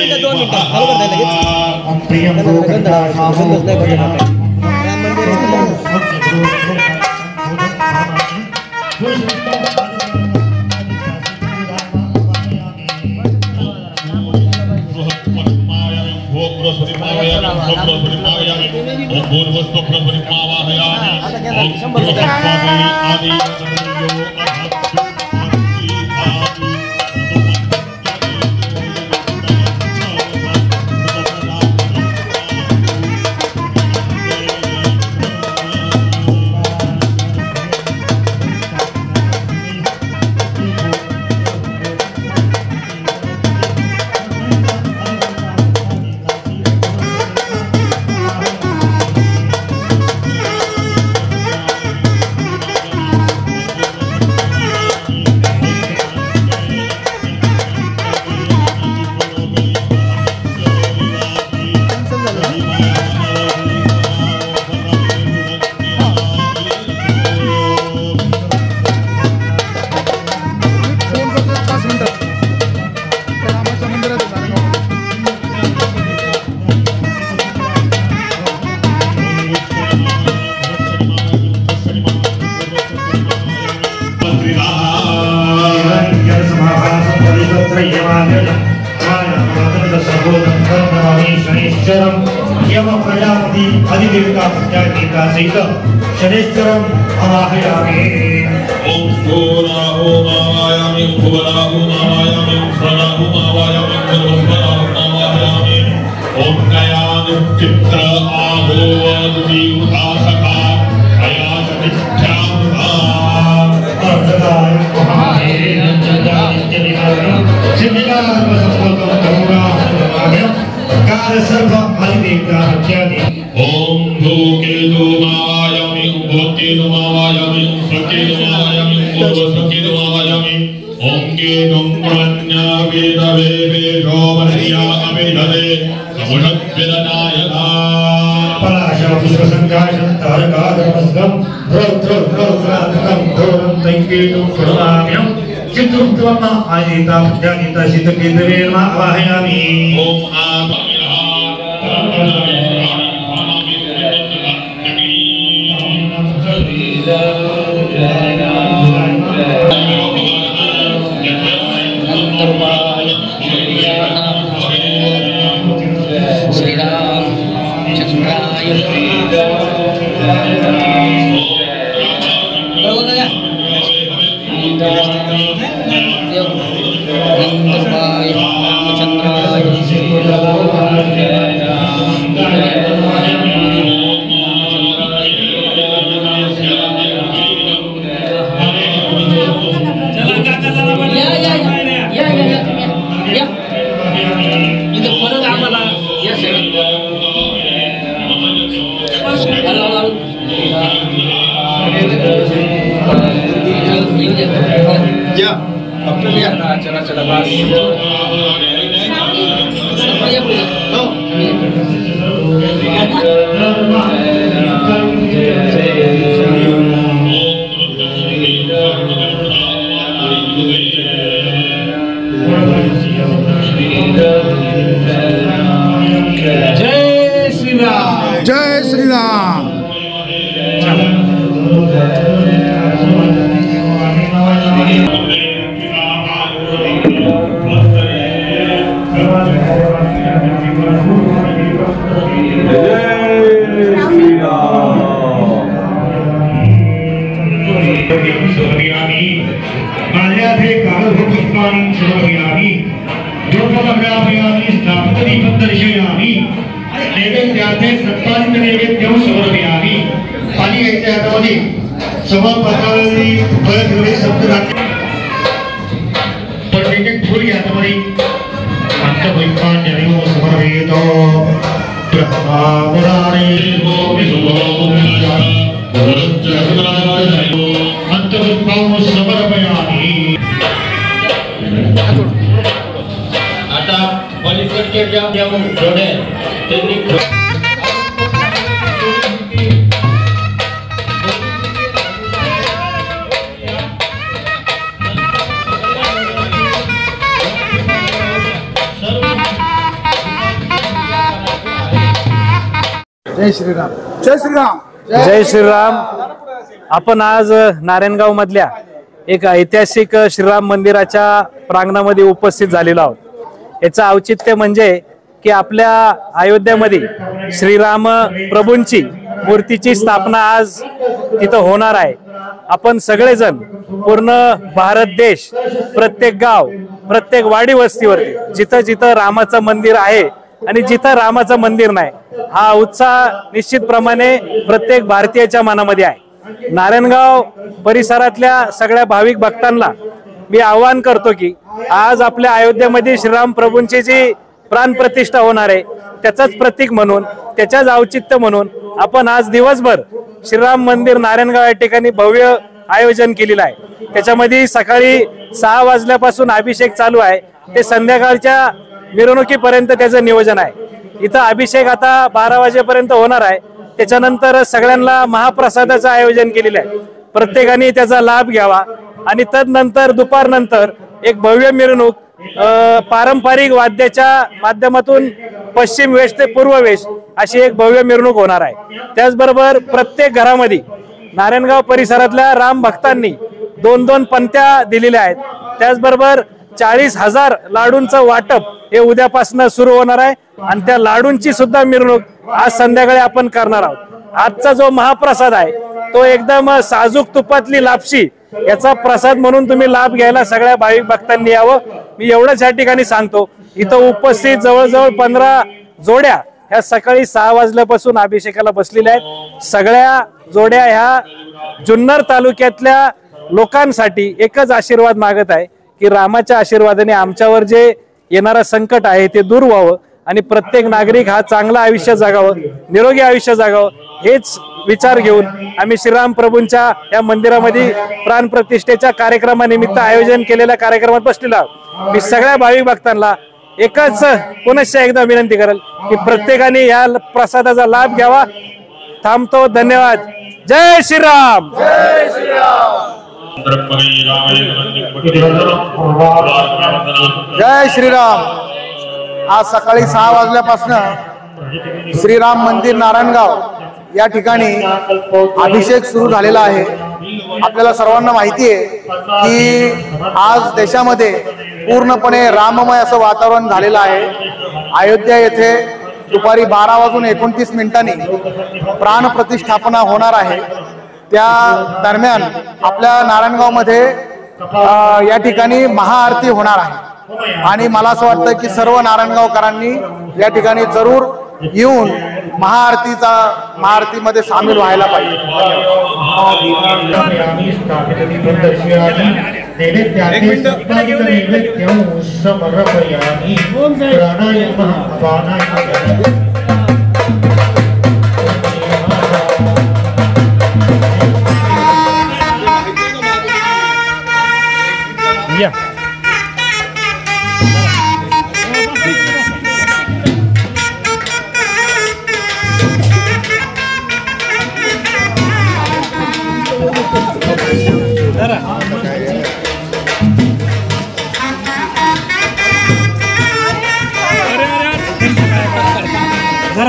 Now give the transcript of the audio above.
2 मिनिटं चालू करता येईल लगेच. प्रियम प्रजापति अधिदेवता प्रत्यागीता सहित शनेश्वरम आवाहयामि। ओम भूराहो आवाहयामि, भुवनाहो आवाहयामि, स्वराहो आवाहयामि, सर्वस्वराहो आवाहयामि। ओम कयान चित्र आभोवद्वी उदासका अयाच मिथ्यामृता अर्धदाय महाहे नंददाय निवारण सिद्धिदाय संपूर्ण करुणा कार्य सर्व अधिदेवता प्रत्यागी। ओम धूकेतु मायामि, भूकेतु मायामि, स्वकेतु मायामि, पूर्वस्वकेतु मायामि। ओम केतुं प्रज्ञा वेदवे वेदोमर्या अभिधरे समुषद्विदनायका पलाशा पुष्पसंकाशं तारकाधर्मस्तं रौद्रौद्रौद्रात्मकं घोरं तैकेतुं प्रणमाम्यं। चित्तं त्वम् आदिता प्रत्यागीता सिद्धकेतवे नमः आवाहयामि। ओम आत्मा जय श्री राम। आता पलीकडचे ज्या जोडे त्यांनी जय श्रीराम. जय श्रीराम. जय श्रीराम. आपण आज नारायणगाव मधल्या एक ऐतिहासिक श्रीराम मंदिराच्या प्रांगणामध्ये उपस्थित झालेलो आहोत. याचं औचित्य म्हणजे की आपल्या अयोध्यामध्ये श्रीराम प्रभूंची मूर्तीची स्थापना आज तिथं होणार आहे. आपण सगळेजण पूर्ण भारत देश, प्रत्येक गाव, प्रत्येक वाडी वस्तीवरती जिथं जिथं रामाचं मंदिर आहे आणि जिथं रामाचं मंदिर नाही, हा उत्साह निश्चितप्रमाणे प्रत्येक भारतीयाच्या मनामध्ये आहे. नारायणगाव परिसरातल्या सगळ्या भाविक भक्तांना मी आवाहन करतो की आज आपल्या अयोध्येमध्ये श्रीराम प्रभूंची जी प्राण प्रतिष्ठा होणार आहे त्याचंच प्रतीक म्हणून, त्याच्याच औचित्य म्हणून आपण आज दिवसभर श्रीराम मंदिर नारायणगाव या ठिकाणी भव्य आयोजन केलेलं आहे. त्याच्यामध्ये सकाळी 6 वाजल्यापासून अभिषेक चालू आहे ते संध्याकाळच्या मिरवणुकीपर्यंत त्याचं नियोजन आहे. इथं अभिषेक आता 12 वाजेपर्यंत होणार आहे. त्याच्यानंतर सगळ्यांना महाप्रसादाचं आयोजन केलेलं आहे. प्रत्येकाने त्याचा लाभ घ्यावा आणि तदनंतर दुपारनंतर एक भव्य मिरवणूक पारंपरिक वाद्याच्या माध्यमातून पश्चिम वेश ते पूर्व वेश अशी एक भव्य मिरवणूक होणार आहे. त्याचबरोबर प्रत्येक घरामध्ये नारायणगाव परिसरातल्या राम भक्तांनी 2-2 पंत्या दिलेल्या आहेत. त्याचबरोबर 40,000 लाडूंचं वाटप हे उद्यापासून सुरू होणार आहे आणि त्या लाडूंची सुद्धा मिरवणूक आज संध्याकाळी आपण करणार आहोत. आजचा जो महाप्रसाद आहे तो एकदम साजूक तुपातली लापशी याचा प्रसाद म्हणून तुम्ही लाभ घ्यायला सगळ्या भाविक भक्तांनी यावं. मी एवढंच या ठिकाणी सांगतो. इथं उपस्थित जवळजवळ 15 जोड्या ह्या सकाळी 6 वाजल्यापासून अभिषेकाला बसलेल्या आहेत. सगळ्या जोड्या ह्या जुन्नर तालुक्यातल्या लोकांसाठी एकच आशीर्वाद मागत आहे की रामाच्या आशीर्वादाने आमच्यावर जे येणारं संकट आहे ते दूर व्हावं आणि प्रत्येक नागरिक हा चांगलं आयुष्य जगावं, निरोगी आयुष्य जगावं, हेच विचार घेऊन आम्ही श्रीराम प्रभूंच्या या मंदिरामध्ये प्राण प्रतिष्ठेच्या कार्यक्रमानिमित्त आयोजन केलेल्या कार्यक्रमात बसलेलो आहोत. मी सगळ्या भाविक भक्तांना एकच पुनश्च एकदा विनंती करेल की प्रत्येकाने या प्रसादाचा लाभ घ्यावा. थांबतो. धन्यवाद. जय श्रीराम. जय श्रीराम. जय श्रीराम. आज सकाळी 6 वाजल्यापासून श्रीराम मंदिर नारायणगाव या ठिकाणी अभिषेक सुरू झालेला आहे. आपल्याला सर्वांना माहिती आहे की आज देशामध्ये पूर्णपणे राममय असं वातावरण झालेलं आहे. अयोध्या येथे दुपारी 12:29 प्राण प्रतिष्ठापना होणार आहे. त्या दरम्यान आपल्या नारायणगावमध्ये या ठिकाणी महाआरती होणार आहे आणि मला असं वाटतं की सर्व नारायणगावकरांनी या ठिकाणी जरूर येऊन महाआरतीमध्ये सामील व्हायला पाहिजे. जरा